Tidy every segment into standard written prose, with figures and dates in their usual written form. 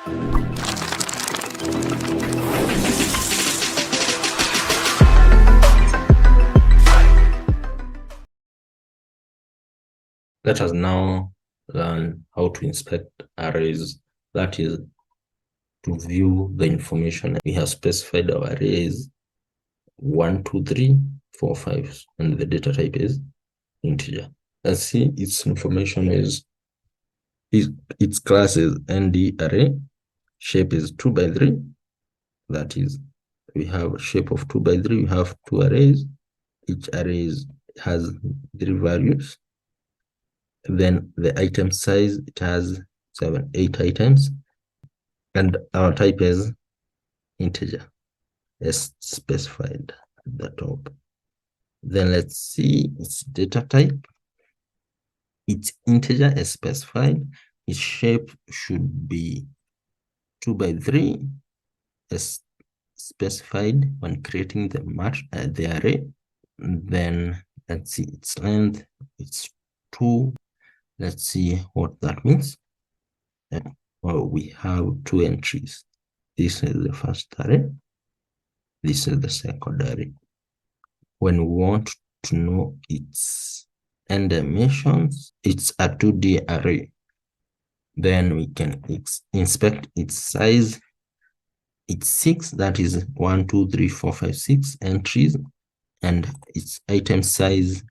Let us now learn how to inspect arrays, that is, to view the information. We have specified our arrays 1, 2, 3, 4, 5, and the data type is integer. Let's see its information is its class is nd array, shape is 2 by 3, that is, we have a shape of 2 by 3, we have 2 arrays, each array has 3 values. Then the item size, it has 8 items, and our type is integer as specified at the top. Then let's see its data type. It's integer as specified. Its shape should be 2 by 3 as specified when creating the array. Then let's see its length. It's 2. Let's see what that means. Well, we have 2 entries. This is the first array. This is the second array. When we want to know its end dimensions, it's a 2D array. Then we can inspect its size. It's 6, that is 1, 2, 3, 4, 5, 6 entries. And its item size,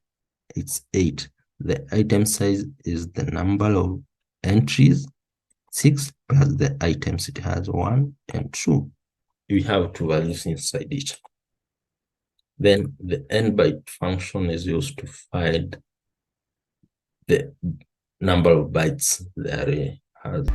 it's 8. The item size is the number of entries, 6 plus the items it has, 1 and 2. We have 2 values inside it. Then the end byte function is used to find the number of bytes the array has.